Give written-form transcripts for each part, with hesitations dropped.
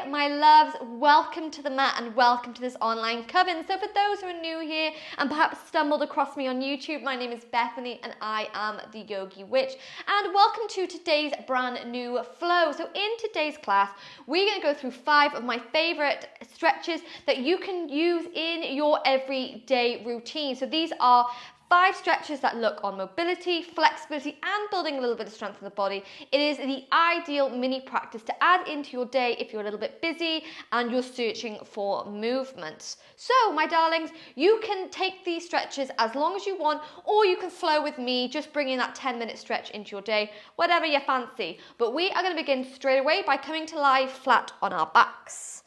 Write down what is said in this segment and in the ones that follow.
my loves, welcome to the mat and welcome to this online coven. So for those who are new here and perhaps stumbled across me on YouTube, my name is Bethany and I am the Yogi Witch. And welcome to today's brand new flow. So in today's class, we're going to go through 5 of my favorite stretches that you can use in your everyday routine. So these are 5 stretches that look on mobility, flexibility, and building a little bit of strength in the body. It is the ideal mini practice to add into your day if you're a little bit busy and you're searching for movement. So, my darlings, you can take these stretches as long as you want, or you can flow with me, just bringing that 10-minute stretch into your day, whatever you fancy. But we are going to begin straight away by coming to lie flat on our backs.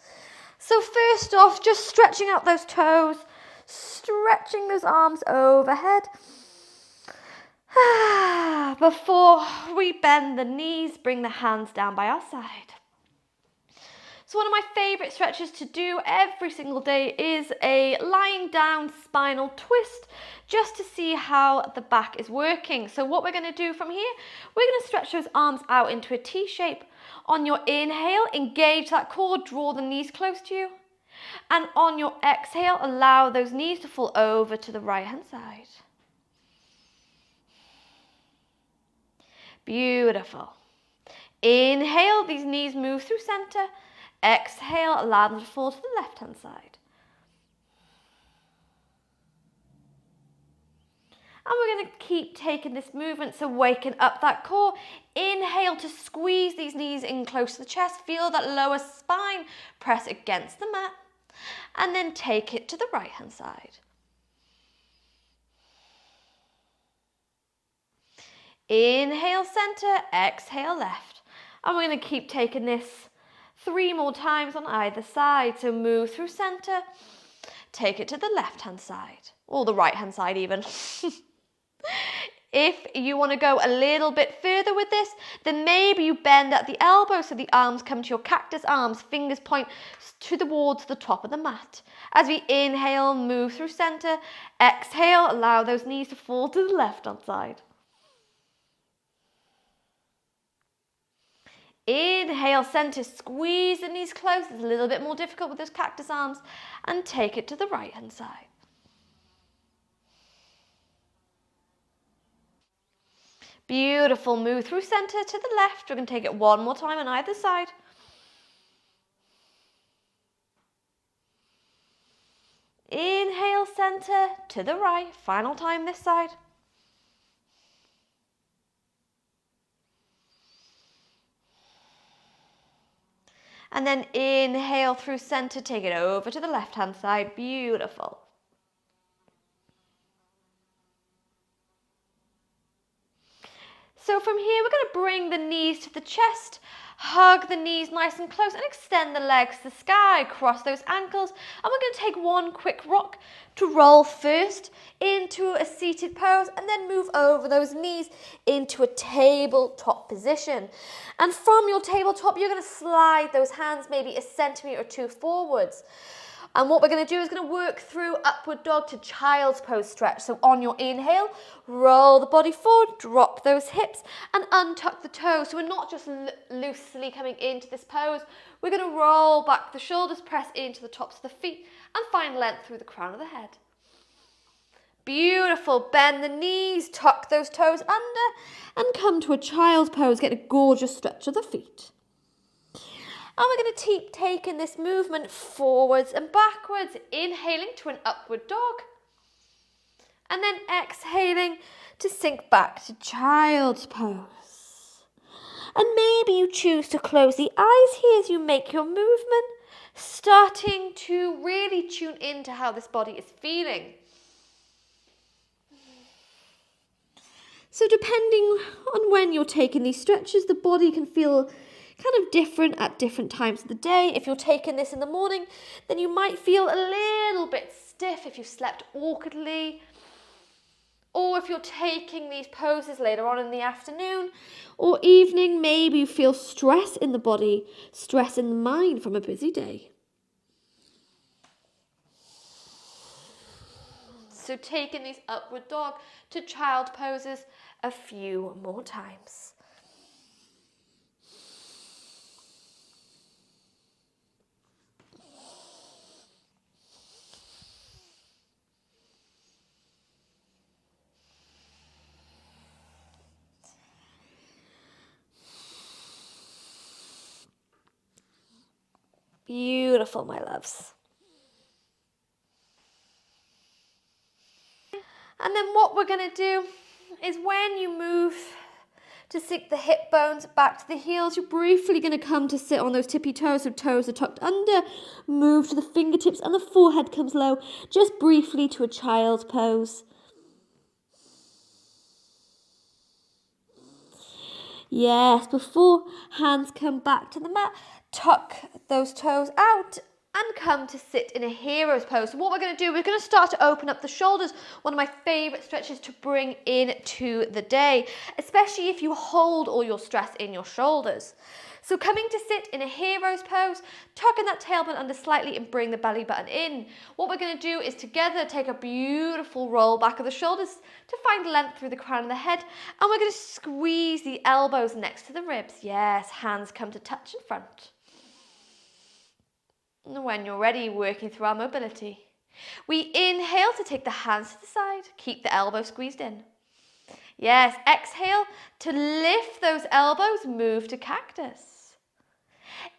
So first off, just stretching out those toes, stretching those arms overhead. Before we bend the knees, bring the hands down by our side. So one of my favourite stretches to do every single day is a lying down spinal twist, just to see how the back is working. So what we're going to do from here, we're going to stretch those arms out into a T shape. On your inhale, engage that core, draw the knees close to you. And on your exhale, allow those knees to fall over to the right hand side. Beautiful. Inhale, these knees move through center. Exhale, allow them to fall to the left hand side. And we're going to keep taking this movement, so waking up that core. Inhale to squeeze these knees in close to the chest. Feel that lower spine press against the mat. And then take it to the right hand side. Inhale center, exhale left. And we're going to keep taking this 3 more times on either side. So move through center, take it to the left hand side, or the right hand side even. If you want to go a little bit further with this, then maybe you bend at the elbow so the arms come to your cactus arms, fingers point towards the top of the mat. As we inhale, move through center, exhale, allow those knees to fall to the left hand side. Inhale, center, squeeze the knees close. It's a little bit more difficult with those cactus arms, and take it to the right hand side. Beautiful. Move through center to the left. We're going to take it 1 more time on either side. Inhale, center to the right. Final time this side. And then inhale through center, take it over to the left hand side. Beautiful. So from here, we're going to bring the knees to the chest, hug the knees nice and close, and extend the legs to the sky, cross those ankles. And we're going to take 1 quick rock to roll first into a seated pose, and then move over those knees into a tabletop position. And from your tabletop, you're going to slide those hands maybe 1 centimetre or 2 forwards. And what we're going to do is going to work through upward dog to child's pose stretch. So on your inhale, roll the body forward, drop those hips and untuck the toes. So we're not just loosely coming into this pose. We're going to roll back the shoulders, press into the tops of the feet and find length through the crown of the head. Beautiful. Bend the knees, tuck those toes under and come to a child's pose. Get a gorgeous stretch of the feet. And we're going to keep taking this movement forwards and backwards, inhaling to an upward dog. And then exhaling to sink back to child's pose. And maybe you choose to close the eyes here as you make your movement, starting to really tune into how this body is feeling. So depending on when you're taking these stretches, the body can feel kind of different at different times of the day. If you're taking this in the morning, then you might feel a little bit stiff if you slept awkwardly. Or if you're taking these poses later on in the afternoon or evening, maybe you feel stress in the body, stress in the mind from a busy day. So taking these upward dog to child poses a few more times. Beautiful, my loves. And then what we're going to do is when you move to sink the hip bones back to the heels, you're briefly going to come to sit on those tippy toes, so toes are tucked under, move to the fingertips and the forehead comes low, just briefly to a child's pose. Yes, before hands come back to the mat, tuck those toes out and come to sit in a hero's pose. So what we're going to do, we're going to start to open up the shoulders, one of my favourite stretches to bring into the day, especially if you hold all your stress in your shoulders. So coming to sit in a hero's pose, tucking that tailbone under slightly and bring the belly button in. What we're going to do is together take a beautiful roll back of the shoulders to find length through the crown of the head, and we're going to squeeze the elbows next to the ribs. Yes, hands come to touch in front. And when you're ready, working through our mobility. We inhale to take the hands to the side, keep the elbows squeezed in. Yes, exhale to lift those elbows, move to cactus.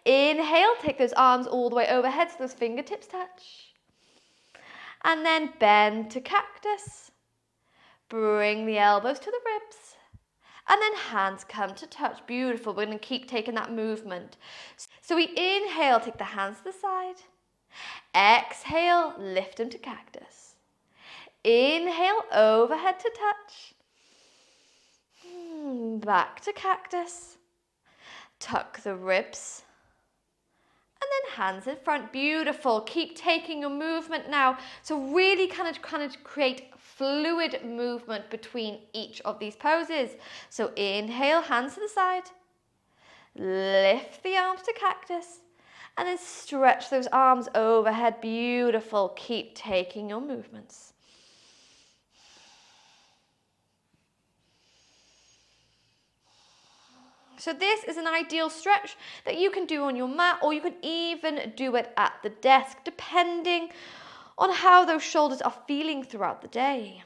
Inhale, take those arms all the way overhead so those fingertips touch. And then bend to cactus. Bring the elbows to the ribs. And then hands come to touch. Beautiful. We're going to keep taking that movement. So we inhale, take the hands to the side. Exhale, lift them to cactus. Inhale, overhead to touch. Back to cactus. Tuck the ribs. And then hands in front. Beautiful. Keep taking your movement now. So really kind of create fluid movement between each of these poses. So inhale, hands to the side. Lift the arms to cactus. And then stretch those arms overhead. Beautiful. Keep taking your movements. So this is an ideal stretch that you can do on your mat, or you can even do it at the desk, depending on how those shoulders are feeling throughout the day.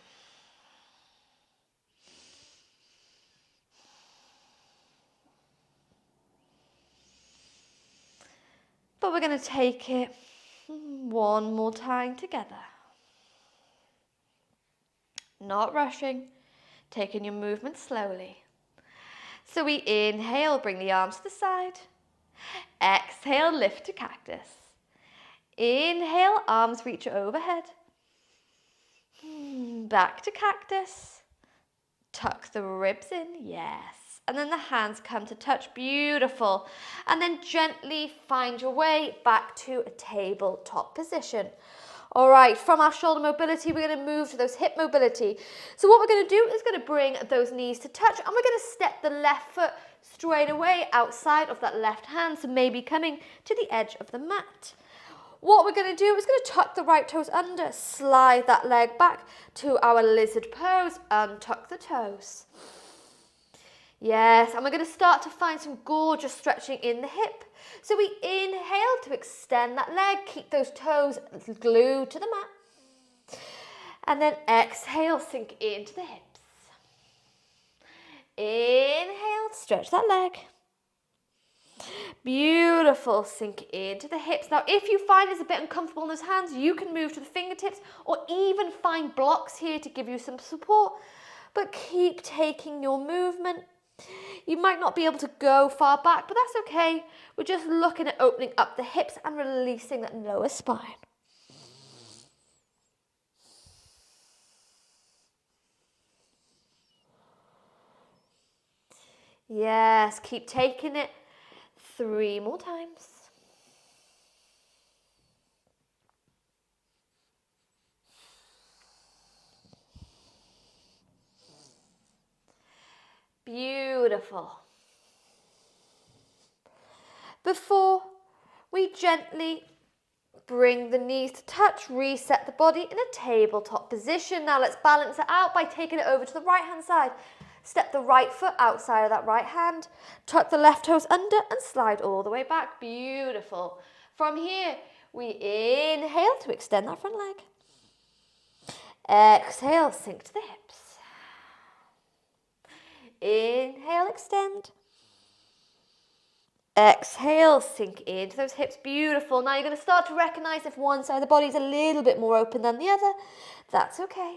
But we're going to take it one more time together. Not rushing, taking your movement slowly. So we inhale, bring the arms to the side. Exhale, lift to cactus. Inhale, arms reach overhead. Back to cactus. Tuck the ribs in, yes. And then the hands come to touch, beautiful. And then gently find your way back to a tabletop position. All right, from our shoulder mobility, we're going to move to those hip mobility. So what we're going to do is going to bring those knees to touch, and we're going to step the left foot straight away outside of that left hand, so maybe coming to the edge of the mat. What we're going to do is going to tuck the right toes under, slide that leg back to our lizard pose, untuck the toes. Yes, and we're going to start to find some gorgeous stretching in the hip. So we inhale to extend that leg, keep those toes glued to the mat. And then exhale, sink into the hips. Inhale, stretch that leg. Beautiful, sink into the hips. Now, if you find it's a bit uncomfortable in those hands, you can move to the fingertips or even find blocks here to give you some support. But keep taking your movement. You might not be able to go far back, but that's okay. We're just looking at opening up the hips and releasing that lower spine. Yes, keep taking it. 3 more times. Beautiful. Before we gently bring the knees to touch, reset the body in a tabletop position. Now let's balance it out by taking it over to the right hand side. Step the right foot outside of that right hand, tuck the left toes under and slide all the way back. Beautiful. From here, we inhale to extend that front leg. Exhale, sink to the hips. Inhale, extend. Exhale, sink into those hips. Beautiful. Now you're going to start to recognize if one side of the body is a little bit more open than the other. That's okay.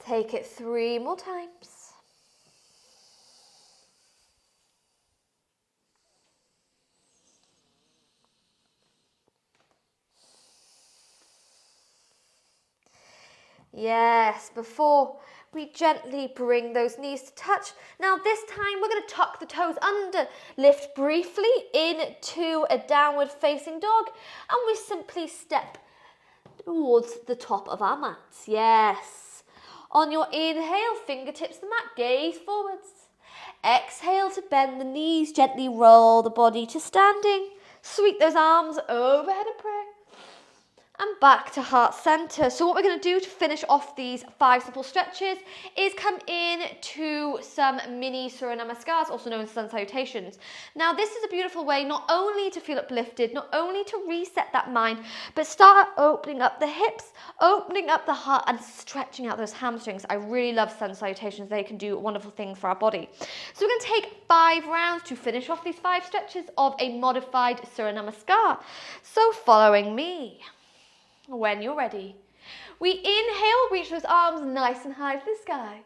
Take it 3 more times. Yes, before we gently bring those knees to touch. Now this time we're going to tuck the toes under, lift briefly into a downward facing dog, and we simply step towards the top of our mats. Yes. On your inhale, fingertips to the mat, gaze forwards. Exhale to bend the knees, gently roll the body to standing. Sweep those arms overhead and prayer. And back to heart center. So what we're going to do to finish off these 5 simple stretches is come in to some mini Surya Namaskars, also known as sun salutations. Now this is a beautiful way not only to feel uplifted, not only to reset that mind, but start opening up the hips, opening up the heart and stretching out those hamstrings. I really love sun salutations. They can do wonderful things for our body. So we're going to take 5 rounds to finish off these 5 stretches of a modified Surya Namaskar. So following me. When you're ready, we inhale, reach those arms nice and high to the sky.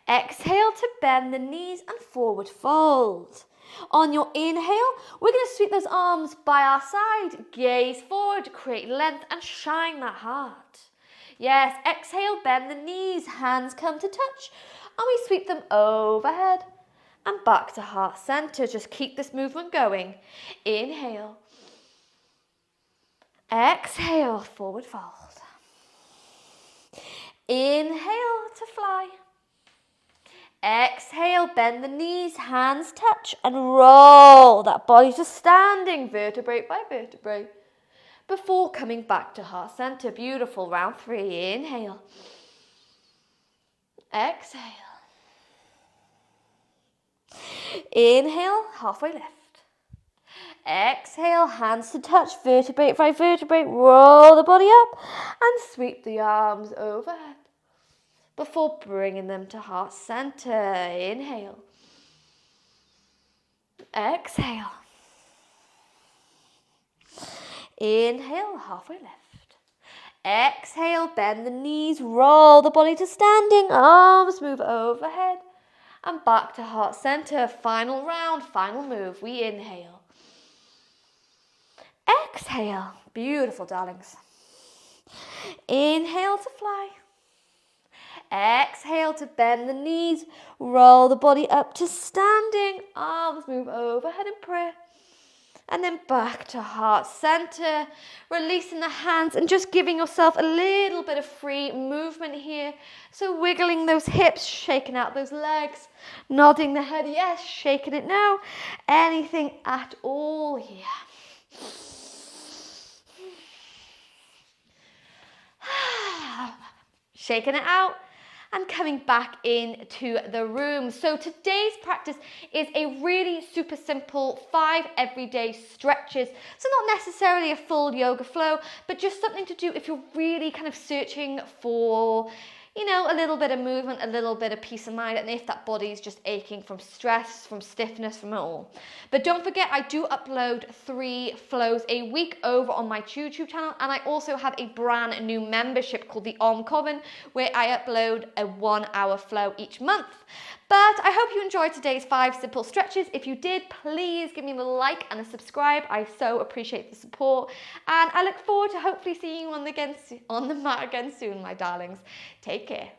Exhale to bend the knees and forward fold. On your inhale, we're going to sweep those arms by our side, gaze forward, create length and shine that heart. Yes, exhale, bend the knees, hands come to touch, and we sweep them overhead and back to heart center. Just keep this movement going. Inhale. Exhale, forward fold. Inhale to fly. Exhale, bend the knees, hands touch and roll that body to standing, vertebrae by vertebrae. Before coming back to heart center. Beautiful. Round 3. Inhale. Exhale. Inhale, halfway lift. Exhale, hands to touch, vertebrae by vertebrae, roll the body up and sweep the arms overhead before bringing them to heart center. Inhale. Exhale. Inhale, halfway lift. Exhale, bend the knees, roll the body to standing, arms move overhead and back to heart center. Final round, final move. We inhale. Exhale. Beautiful, darlings. Inhale to fly. Exhale to bend the knees, roll the body up to standing, arms move overhead in prayer. And then back to heart center, releasing the hands and just giving yourself a little bit of free movement here. So wiggling those hips, shaking out those legs, nodding the head, yes, shaking it now. Anything at all here. Shaking it out and coming back into the room. So today's practice is a really super simple 5 everyday stretches. So not necessarily a full yoga flow, but just something to do if you're really kind of searching for, you know, a little bit of movement, a little bit of peace of mind, and if that body's just aching from stress, from stiffness, from it all. But don't forget, I do upload 3 flows a week over on my YouTube channel, and I also have a brand new membership called the Om Coven, where I upload a 1-hour flow each month. But I hope you enjoyed today's 5 simple stretches. If you did, please give me a like and a subscribe. I so appreciate the support. And I look forward to hopefully seeing you on the mat again soon, my darlings. Take care.